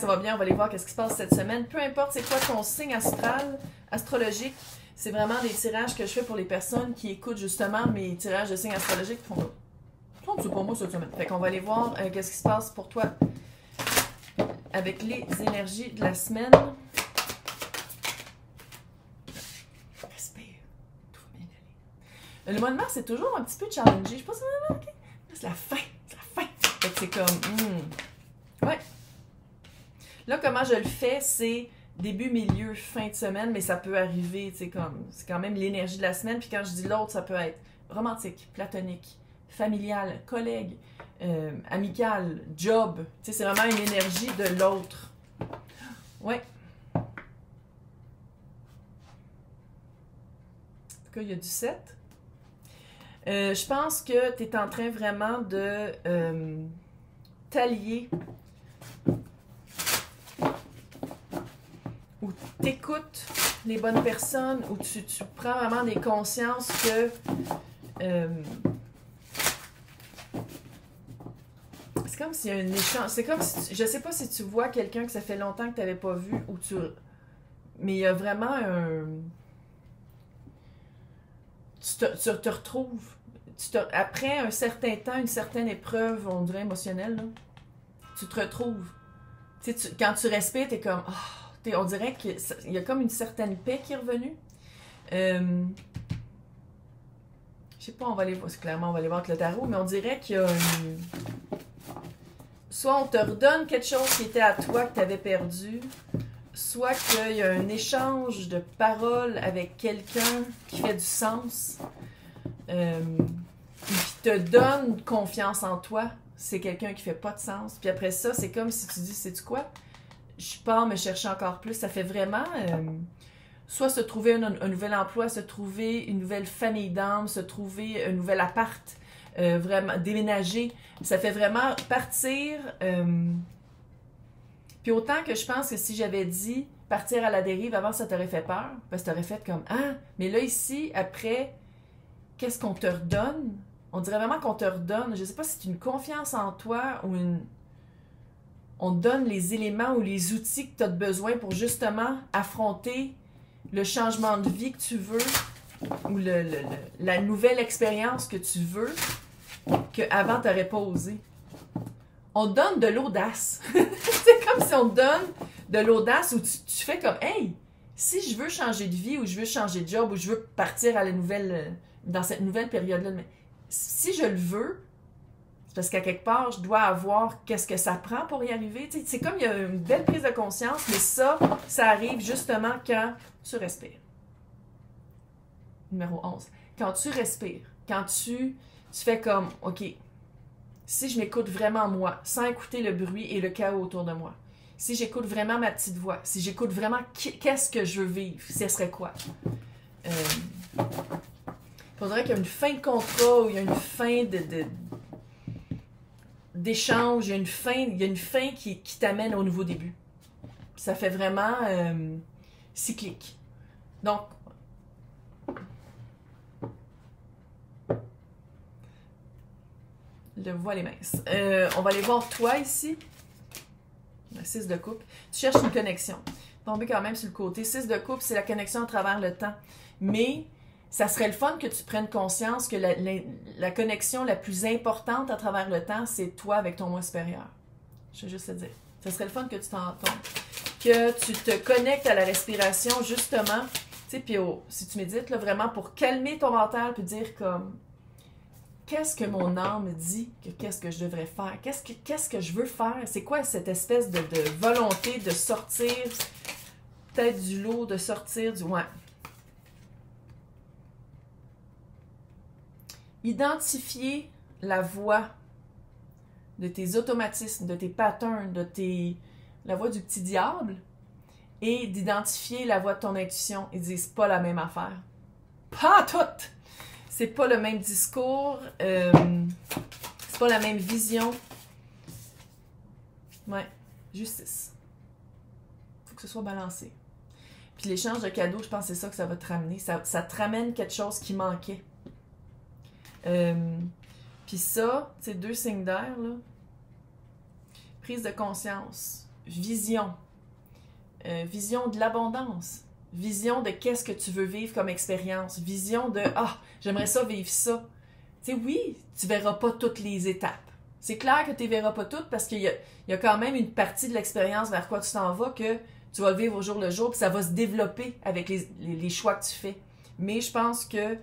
ça va bien, on va aller voir qu'est-ce qui se passe cette semaine. Peu importe c'est quoi ton signe astral, astrologique, c'est vraiment des tirages que je fais pour les personnes qui écoutent justement mes tirages de signes astrologiques. C'est pour moi cette semaine. Fait qu'on va aller voir qu'est-ce qui se passe pour toi avec les énergies de la semaine. Respire. Tout va bien aller. Le mois de mars, c'est toujours un petit peu challenging. Je sais pas si vous avez remarqué. C'est la fin. C'est la fin. Fait que c'est comme... Ouais. Là, comment je le fais, c'est début, milieu, fin de semaine, mais ça peut arriver, tu sais, comme... C'est quand même l'énergie de la semaine. Puis quand je dis l'autre, ça peut être romantique, platonique, familial, collègue, amical, job. Tu sais, c'est vraiment une énergie de l'autre. Ouais. En tout cas, il y a du 7. Je pense que tu es en train vraiment de t'allier ou t'écoutes les bonnes personnes ou tu prends vraiment des consciences que c'est comme s'il y a un échange. C'est comme si je sais pas si tu vois quelqu'un que ça fait longtemps que tu n'avais pas vu ou mais il y a vraiment un... Tu te retrouves. Après un certain temps, une certaine épreuve, on dirait émotionnelle, là, tu te retrouves. Quand tu respires, t'es comme... Oh, on dirait qu'il y a comme une certaine paix qui est revenue. Je sais pas, on va aller voir. Clairement, on va aller voir avec le tarot, mais on dirait qu'il y a une... Soit on te redonne quelque chose qui était à toi que tu avais perdu, soit qu'il y a un échange de paroles avec quelqu'un qui fait du sens, qui te donne confiance en toi. C'est quelqu'un qui fait pas de sens. Puis après ça, c'est comme si tu dis, sais-tu quoi? Je pars me chercher encore plus. Ça fait vraiment... soit se trouver un nouvel emploi, se trouver une nouvelle famille d'âme, se trouver un nouvel appart, vraiment déménager. Ça fait vraiment partir. Puis autant que je pense que si j'avais dit partir à la dérive avant, ça t'aurait fait peur. Parce que t'aurais fait comme ah, mais là ici, après, qu'est-ce qu'on te redonne? On dirait vraiment qu'on te redonne. Je sais pas si c'est une confiance en toi ou une. On te donne les éléments ou les outils que tu as besoin pour justement affronter le changement de vie que tu veux ou la nouvelle expérience que tu veux qu'avant tu n'aurais pas osé. On te donne de l'audace. C'est comme si on te donne de l'audace où tu fais comme hey, si je veux changer de vie ou je veux changer de job ou je veux partir à la nouvelle dans cette nouvelle période-là, mais si je le veux, c'est parce qu'à quelque part, je dois avoir qu'est-ce que ça prend pour y arriver. C'est comme il y a une belle prise de conscience, mais ça arrive justement quand tu respires. Numéro 11. Quand tu respires, quand tu fais comme, OK, si je m'écoute vraiment moi, sans écouter le bruit et le chaos autour de moi, si j'écoute vraiment ma petite voix, si j'écoute vraiment qu'est-ce que je veux vivre, ce serait quoi? Il faudrait qu'il y ait une fin de contrat ou il y a une fin d'échange, il y a une fin qui t'amène au nouveau début. Ça fait vraiment cyclique. Donc, le voile est mince. On va aller voir toi ici. La 6 de coupe. Tu cherches une connexion. Tomber quand même sur le côté. 6 de coupe, c'est la connexion à travers le temps. Mais ça serait le fun que tu prennes conscience que la connexion la plus importante à travers le temps, c'est toi avec ton moi supérieur. Je vais juste te dire. Ça serait le fun que tu t'entendes. Que tu te connectes à la respiration, justement. Tu sais, puis si tu médites, là, vraiment pour calmer ton mental, puis dire comme... Qu'est-ce que mon âme dit que qu'est-ce que je devrais faire? Qu'est-ce que je veux faire? C'est quoi cette espèce de volonté de sortir peut-être du lot, de sortir du... Ouais. Identifier la voix de tes automatismes, de tes patterns, la voix du petit diable et d'identifier la voix de ton intuition. Ils disent pas la même affaire. Pas toutes! C'est pas le même discours, c'est pas la même vision. Ouais, justice. Faut que ce soit balancé. Puis l'échange de cadeaux, je pense que c'est ça que ça va te ramener. Ça te ramène quelque chose qui manquait. Puis ça, c'est 2 signes d'air, là. Prise de conscience. vision. Vision de l'abondance. Vision de qu'est-ce que tu veux vivre comme expérience. Vision de « Ah, j'aimerais ça vivre ça ». Tu sais, oui, tu verras pas toutes les étapes. C'est clair que tu ne verras pas toutes parce qu'il y a quand même une partie de l'expérience vers quoi tu t'en vas que tu vas le vivre au jour le jour, puis ça va se développer avec les choix que tu fais. Mais je pense que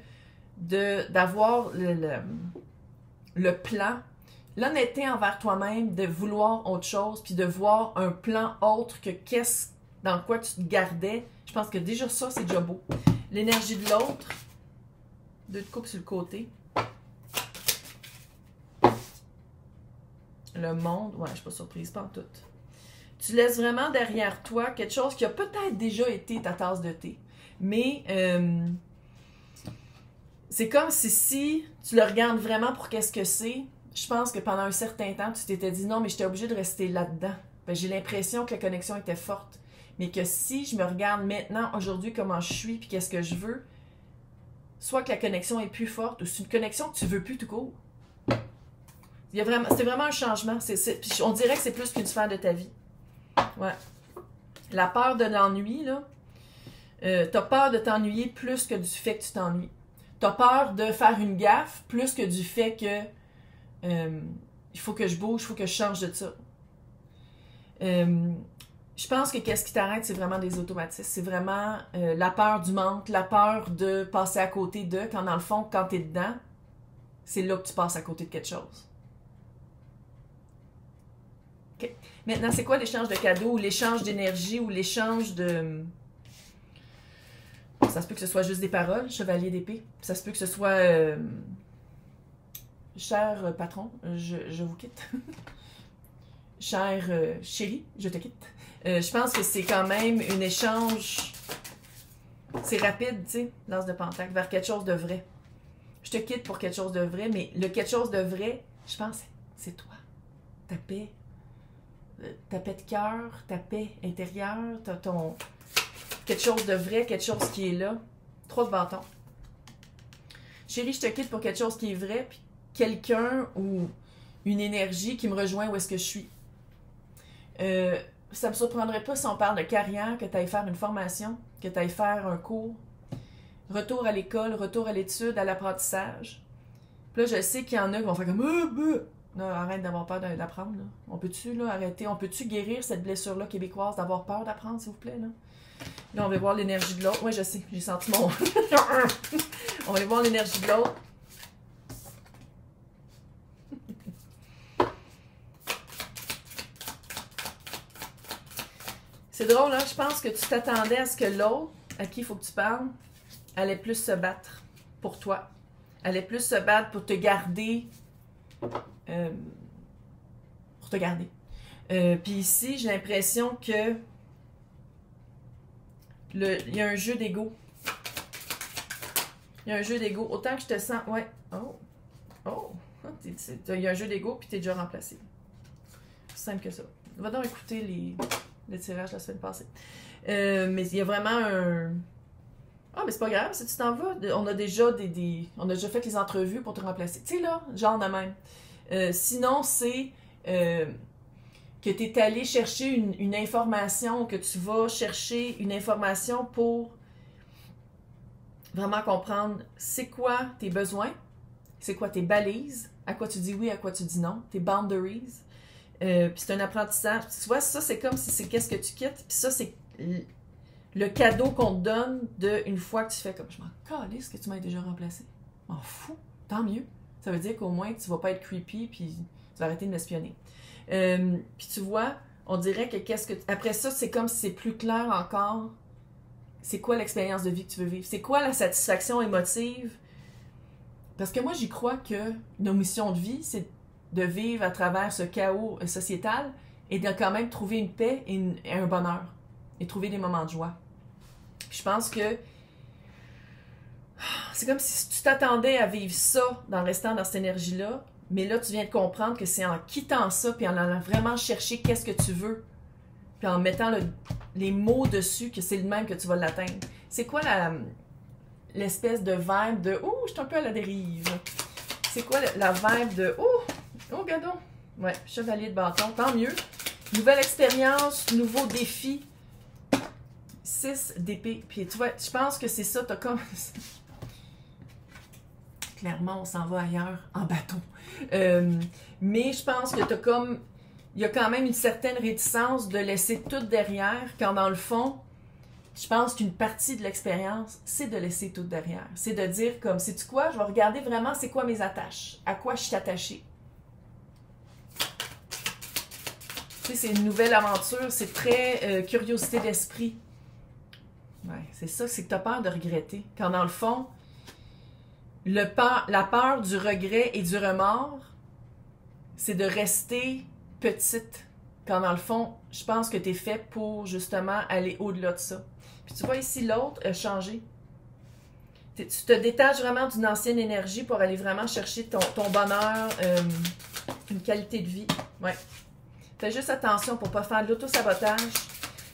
d'avoir le plan, l'honnêteté envers toi-même, de vouloir autre chose, puis de voir un plan autre que dans quoi tu te gardais, je pense que déjà ça, c'est déjà beau. L'énergie de l'autre, 2 de coupe sur le côté. Le monde, ouais, je suis pas surprise, pas en tout. Tu laisses vraiment derrière toi quelque chose qui a peut-être déjà été ta tasse de thé. Mais c'est comme si tu le regardes vraiment pour qu'est-ce que c'est. Je pense que pendant un certain temps, tu t'étais dit non, mais j'étais obligée de rester là-dedans. Ben, j'ai l'impression que la connexion était forte. Mais que si je me regarde maintenant, aujourd'hui, comment je suis, puis qu'est-ce que je veux, soit que la connexion est plus forte, ou c'est une connexion que tu veux plus tout court. C'est vraiment un changement. Puis on dirait que c'est plus qu'une sphère de ta vie. Ouais. La peur de l'ennui, là, t'as peur de t'ennuyer plus que du fait que tu t'ennuies. T'as peur de faire une gaffe plus que du fait que il faut que je bouge, il faut que je change de ça. Je pense que qu'est-ce qui t'arrête, c'est vraiment des automatismes. C'est vraiment la peur du manque, la peur de passer à côté de, quand dans le fond, quand t'es dedans, c'est là que tu passes à côté de quelque chose. Okay. Maintenant, c'est quoi l'échange de cadeaux, ou l'échange d'énergie, ou l'échange de... Ça se peut que ce soit juste des paroles, chevalier d'épée. Ça se peut que ce soit... cher patron, je vous quitte. Cher chéri, je te quitte. Je pense que c'est quand même un échange... C'est rapide, tu sais, l'as de pentacle, vers quelque chose de vrai. Je te quitte pour quelque chose de vrai, mais le quelque chose de vrai, je pense, c'est toi. Ta paix de cœur, ta paix intérieure, ton... quelque chose de vrai, quelque chose qui est là. 3 de bâton. Chérie, je te quitte pour quelque chose qui est vrai, puis quelqu'un ou une énergie qui me rejoint où est-ce que je suis. Ça me surprendrait pas si on parle de carrière, que tu ailles faire une formation, que tu ailles faire un cours, retour à l'école, retour à l'étude, à l'apprentissage. Puis là, je sais qu'il y en a qui vont faire comme non, arrête d'avoir peur d'apprendre. Là. On peut-tu là, arrêter? On peut-tu guérir cette blessure-là québécoise d'avoir peur d'apprendre, s'il vous plaît? Là, on va voir l'énergie de l'autre. Oui, je sais, j'ai senti mon... On va aller voir l'énergie de l'autre. C'est drôle, hein? Je pense que tu t'attendais à ce que l'autre, à qui il faut que tu parles, allait plus se battre pour toi. Allait plus se battre pour te garder. Puis ici, j'ai l'impression que il y a un jeu d'ego. Il y a un jeu d'ego. Autant que je te sens... Ouais. Oh. Il y a un jeu d'ego, puis t'es déjà remplacé. C'est simple que ça. Va donc écouter le tirage la semaine passée. Mais il y a vraiment un... Ah, mais c'est pas grave, si tu t'en vas, on a déjà on a déjà fait les entrevues pour te remplacer. Tu sais, là, genre de même. Sinon, c'est que tu es allé chercher une information, que tu vas chercher une information pour vraiment comprendre c'est quoi tes besoins, c'est quoi tes balises, à quoi tu dis oui, à quoi tu dis non, tes boundaries. Puis c'est un apprentissage. Tu vois, ça, c'est comme si c'est qu'est-ce que tu quittes, puis ça, c'est le cadeau qu'on te donne une fois que tu fais comme je m'en calisse que tu m'as déjà remplacé. Je m'en fous. Tant mieux. Ça veut dire qu'au moins tu vas pas être creepy puis tu vas arrêter de m'espionner. Puis tu vois, on dirait que après ça, c'est comme si c'est plus clair encore. C'est quoi l'expérience de vie que tu veux vivre? C'est quoi la satisfaction émotive? Parce que moi, j'y crois que nos missions de vie, c'est de vivre à travers ce chaos sociétal et de quand même trouver une paix et un bonheur. Et trouver des moments de joie. Puis je pense que c'est comme si tu t'attendais à vivre ça en restant dans cette énergie-là, mais là, tu viens de comprendre que c'est en quittant ça, puis en allant vraiment chercher qu'est-ce que tu veux, puis en mettant les mots dessus, que c'est le même que tu vas l'atteindre. C'est quoi l'espèce de vibe de « Oh, je suis un peu à la dérive ». C'est quoi la vibe de « Oh, gadon ». Ouais, chevalier de bâton, tant mieux. Nouvelle expérience, nouveau défi. 6 d'épée. Puis tu vois, je pense que c'est ça, t'as comme... Clairement, on s'en va ailleurs en bateau. Mais je pense que t'as comme... Il y a quand même une certaine réticence de laisser tout derrière, quand dans le fond, je pense qu'une partie de l'expérience, c'est de laisser tout derrière. C'est de dire comme, sais-tu quoi, je vais regarder vraiment c'est quoi mes attaches, à quoi je suis attachée. Tu sais, c'est une nouvelle aventure, c'est très curiosité d'esprit. Ouais, c'est ça, c'est que tu as peur de regretter. Quand dans le fond, la peur du regret et du remords, c'est de rester petite. Quand dans le fond, je pense que tu es fait pour justement aller au-delà de ça. Puis tu vois ici, l'autre a changé. Tu te détaches vraiment d'une ancienne énergie pour aller vraiment chercher ton bonheur, une qualité de vie. Ouais. Fais juste attention pour ne pas faire de l'auto-sabotage.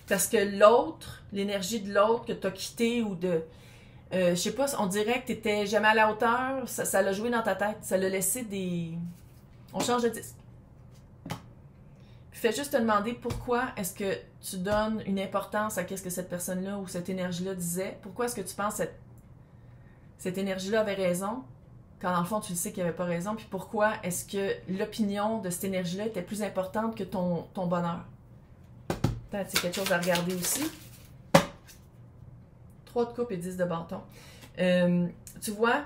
Parce que l'autre, l'énergie de l'autre que tu as quitté ou de... je sais pas, on dirait que tu n'étais jamais à la hauteur. Ça l'a joué dans ta tête. Ça l'a laissé des... On change de disque. Fais juste te demander pourquoi est-ce que tu donnes une importance à qu'est-ce que cette personne-là ou cette énergie-là disait. Pourquoi est-ce que tu penses que cette énergie-là avait raison, quand dans le fond tu le sais qu'il n'y avait pas raison. Puis pourquoi est-ce que l'opinion de cette énergie-là était plus importante que ton bonheur. Peut-être c'est quelque chose à regarder aussi. 3 de coupe et 10 de bâton. Tu vois,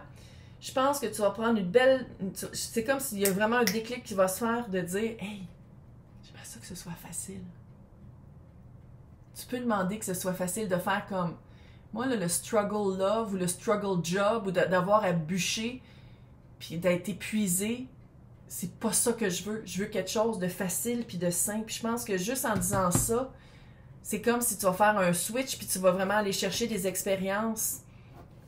je pense que tu vas prendre une belle... C'est comme s'il y a vraiment un déclic qui va se faire de dire « Hey, j'aimerais ça que ce soit facile. » Tu peux demander que ce soit facile de faire comme... Moi, là, le struggle love ou le struggle job ou d'avoir à bûcher puis d'être épuisé, c'est pas ça que je veux. Je veux quelque chose de facile puis de simple. Puis je pense que juste en disant ça, c'est comme si tu vas faire un switch puis tu vas vraiment aller chercher des expériences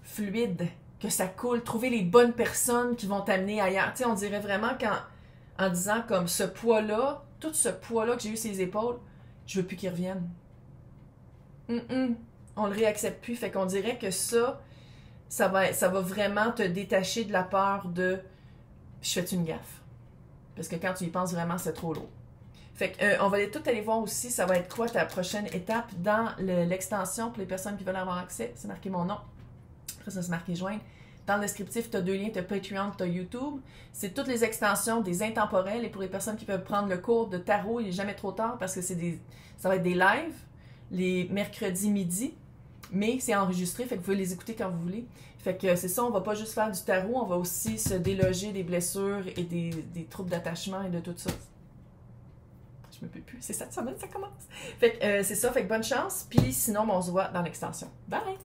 fluides, que ça coule, trouver les bonnes personnes qui vont t'amener ailleurs. Tu sais, on dirait vraiment en disant comme ce poids-là, tout ce poids-là que j'ai eu sur les épaules, je veux plus qu'il revienne. On le réaccepte plus. Fait qu'on dirait que ça va vraiment te détacher de la peur de je fais une gaffe. Parce que quand tu y penses vraiment, c'est trop lourd. Fait que on va tout aller voir aussi, ça va être quoi ta prochaine étape dans l'extension pour les personnes qui veulent avoir accès. C'est marqué mon nom. Après ça, c'est marqué joindre. Dans le descriptif, tu as 2 liens, tu as Patreon, tu as YouTube. C'est toutes les extensions des intemporels. Et pour les personnes qui peuvent prendre le cours de tarot, il n'est jamais trop tard parce que ça va être des lives les mercredis midi. Mais c'est enregistré, fait que vous pouvez les écouter quand vous voulez. Fait que c'est ça, on va pas juste faire du tarot, on va aussi se déloger des blessures et des troubles d'attachement et de tout ça. Je me peux plus, c'est cette semaine, ça commence. Fait que c'est ça, fait que bonne chance. Puis sinon, on se voit dans l'extension. Bye!